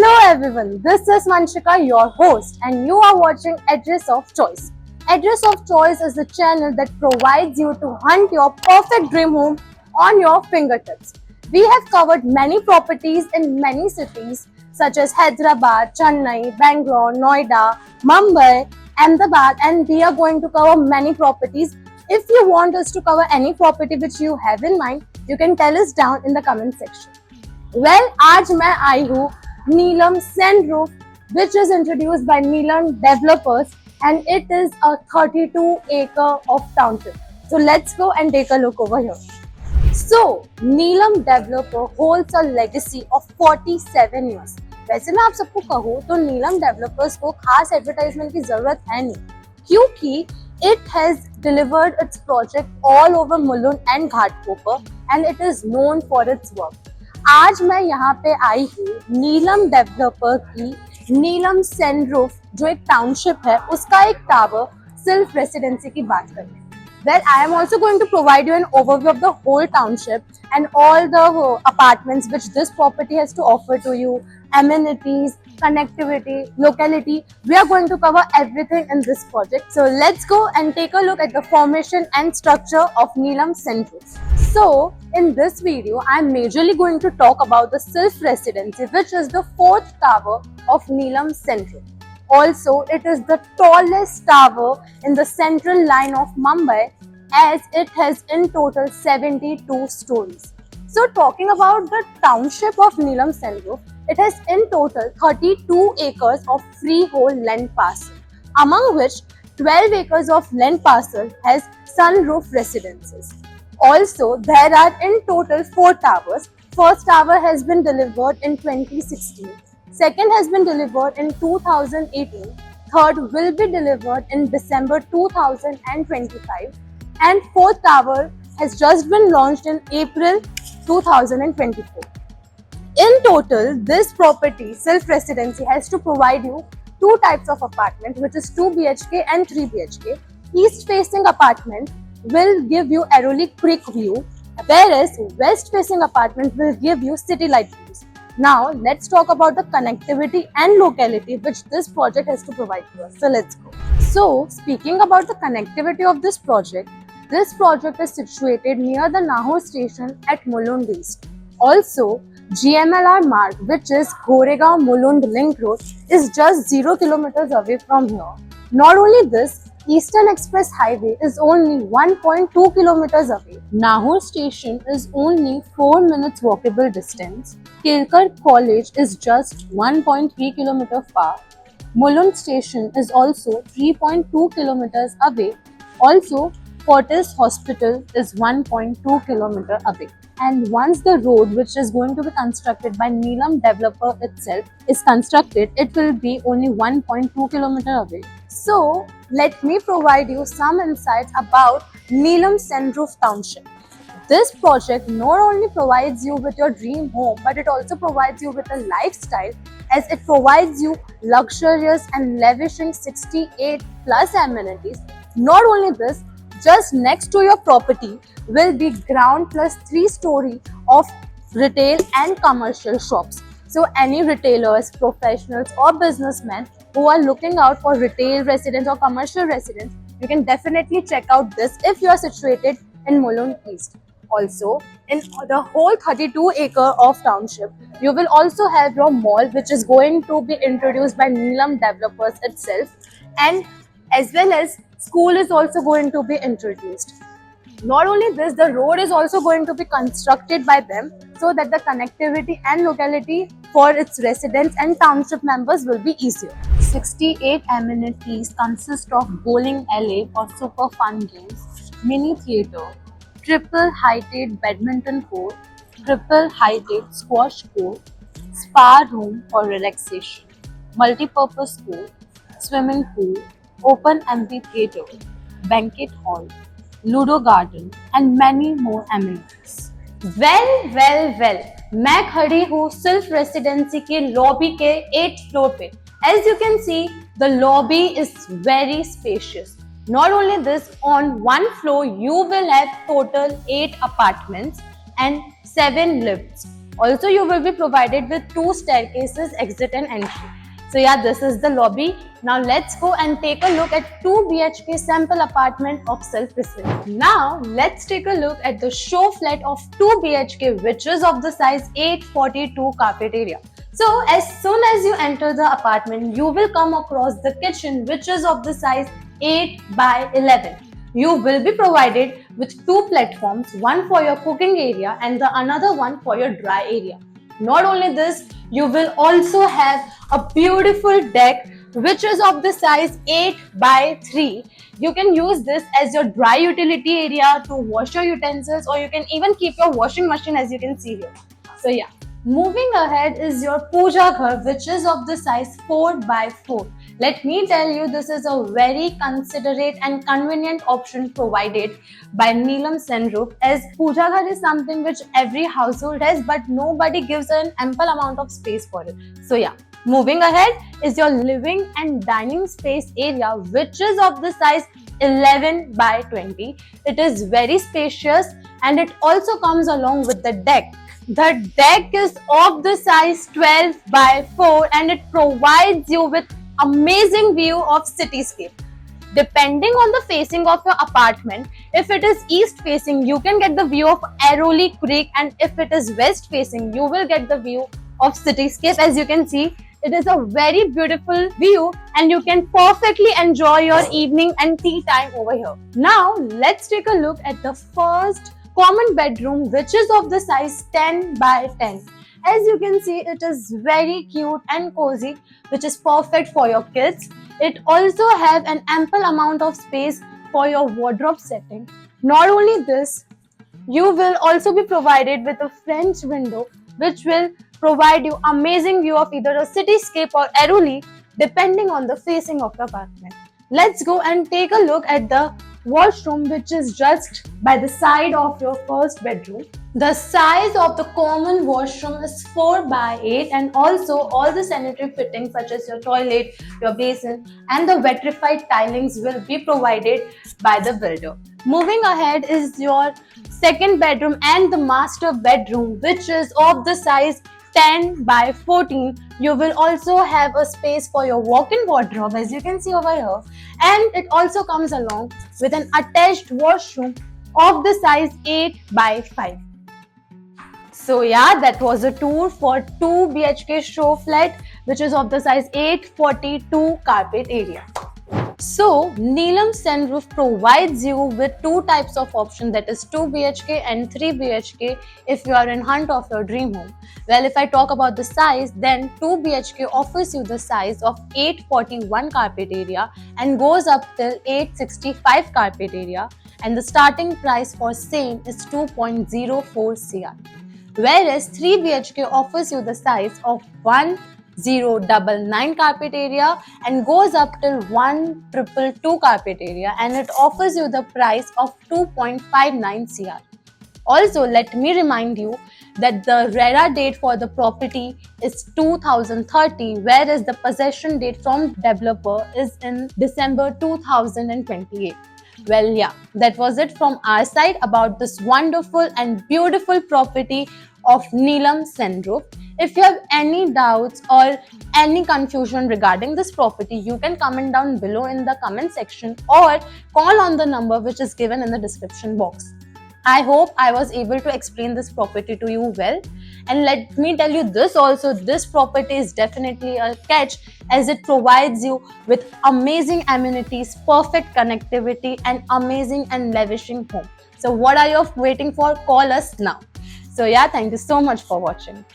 Hello everyone, this is Manshika, your host, and you are watching Address of Choice. Address of Choice is the channel that provides you to hunt your perfect dream home on your fingertips. We have covered many properties in many cities such as Hyderabad, Chennai, Bangalore, Noida, Mumbai, Ahmedabad, and we are going to cover many properties. If you want us to cover any property which you have in mind, you can tell us down in the comment section. आज मैं आई हूँ नीलम sunroof which is introduced by Neelam Developers and it is a 32-acre of township. So let's go and take a look over here. So Neelam Developer holds a legacy of 47 years. वैसे मैं आप सबको कहूँ तो नीलम developers को खास advertisement की जरूरत है नहीं क्योंकि it has delivered its project all over Mulund and Ghatkopar and it is known for its work. आज मैं यहाँ पे आई हूँ नीलम डेवलपर की नीलम सनरूफ जो एक टाउनशिप है उसका एक टावर सिल्फ रेसिडेंसी की बात करने. Well, I am also going to provide you an overview of the whole township and all the apartments which this property has to offer to you, amenities, connectivity, locality. We are going to cover everything in this project. So let's go and take a look at the formation and structure of Neelam Sandroofs. So in this video, I am majorly going to talk about the Sylph Residency, which is the 4th tower of Neelam Sandroof. Also, it is the tallest tower in the central line of Mumbai as it has in total 72 stories. So talking about the township of Neelam Sandroof, it has in total 32 acres of freehold land parcel, among which 12 acres of land parcel has sunroof residences. Also, there are in total 4 towers. First tower has been delivered in 2016. Second has been delivered in 2018. Third will be delivered in December 2025. And fourth tower has just been launched in April 2024. In total, this property, Sylph Residency, has to provide you 2 types of apartment, which is 2 BHK and 3 BHK. East-facing apartment will give you Airoli Creek view, whereas west-facing apartment will give you city light views. Now, let's talk about the connectivity and locality which this project has to provide to us. So, let's go. So, speaking about the connectivity of this project is situated near the Nahur station at Mulund East. Also, GMLR Marg, which is Goregaon Mulund Link Road, is just 0 kilometers away from here. Not only this, Eastern Express Highway is only 1.2 kilometers away. Nahur station is only 4 minutes walkable distance. Kilkar College is just 1.3 kilometer far. Mulund station is also 3.2 kilometers away. Also, Fortis Hospital is 1.2 kilometer away. And once the road, which is going to be constructed by Neelam Developer itself, is constructed, it will be only 1.2 kilometer away. So, let me provide you some insights about Neelam Sandroof Township. This project not only provides you with your dream home, but it also provides you with a lifestyle as it provides you luxurious and lavishing 68 plus amenities. Not only this, just next to your property will be ground plus 3-story of retail and commercial shops. So any retailers, professionals or businessmen who are looking out for retail residents or commercial residents, you can definitely check out this if you are situated in Mulund East. Also, in the whole 32-acre of township, you will also have your mall which is going to be introduced by Neelam Developers itself, and as well as school is also going to be introduced. Not only this, the road is also going to be constructed by them so that the connectivity and locality for its residents and township members will be easier. 68 amenities consist of bowling alley for super fun games, mini theatre, triple heighted badminton court, triple heighted squash court, spa room for relaxation, multi-purpose court, swimming pool, open amphitheatre, banquet hall, Ludo garden and many more amenities. Well, मैं खड़ी हूँ सिल्फ residency के lobby के 8th floor पे. As you can see, the lobby is very spacious. Not only this, on one floor you will have total 8 apartments and 7 lifts. Also, you will be provided with 2 staircases, exit and entry. So yeah, this is the lobby. Now let's go and take a look at 2 BHK sample apartment of self-residence. Now let's take a look at the show flat of 2 BHK, which is of the size 842 carpet area. So as soon as you enter the apartment, you will come across the kitchen, which is of the size 8 by 11. You will be provided with 2 platforms, one for your cooking area and the another one for your dry area. Not only this, you will also have a beautiful deck which is of the size 8 by 3. You can use this as your dry utility area to wash your utensils, or you can even keep your washing machine, as you can see here. So yeah, moving ahead is your puja ghar, which is of the size 4 by 4. Let me tell you, this is a very considerate and convenient option provided by Neelam Sunroof, as puja ghar is something which every household has, but nobody gives an ample amount of space for it. So yeah, moving ahead is your living and dining space area, which is of the size 11 by 20. It is very spacious and it also comes along with the deck. The deck is of the size 12 by 4 and it provides you with amazing view of cityscape. Depending on the facing of your apartment, if it is east facing, you can get the view of Airoli Creek, and if it is west facing, you will get the view of cityscape. As you can see, it is a very beautiful view and you can perfectly enjoy your evening and tea time over here. Now let's take a look at the first common bedroom, which is of the size 10 by 10. As you can see, it is very cute and cozy, which is perfect for your kids. It also have an ample amount of space for your wardrobe setting. Not only this, you will also be provided with a French window, which will provide you amazing view of either a cityscape or Airoli, depending on the facing of your apartment. Let's go and take a look at the washroom, which is just by the side of your first bedroom. The size of the common washroom is 4 by 8, and also all the sanitary fittings such as your toilet, your basin and the vitrified tilings will be provided by the builder. Moving ahead is your second bedroom and the master bedroom, which is of the size 10 by 14. You will also have a space for your walk-in wardrobe, as you can see over here, and it also comes along with an attached washroom of the size 8 by 5. So yeah, that was a tour for 2 BHK show flat, which is of the size 842 carpet area. So Neelam Sunroof provides you with 2 types of option, that is 2 BHK and 3 BHK if you are in hunt of your dream home. Well, if I talk about the size, then 2 BHK offers you the size of 841 carpet area and goes up till 865 carpet area, and the starting price for same is 2.04 CR. Whereas 3 BHK offers you the size of 1099 carpet area and goes up till 1222 carpet area, and it offers you the price of 2.59 CR. Also, let me remind you that the RERA date for the property is 2030, whereas the possession date from developer is in December 2028. Well, yeah, that was it from our side about this wonderful and beautiful property of Neelam Sunroof. If you have any doubts or any confusion regarding this property, you can comment down below in the comment section or call on the number which is given in the description box. I hope I was able to explain this property to you well. And let me tell you this also, this property is definitely a catch, as it provides you with amazing amenities, perfect connectivity and amazing and lavishing home. So what are you waiting for? Call us now. So yeah, thank you so much for watching.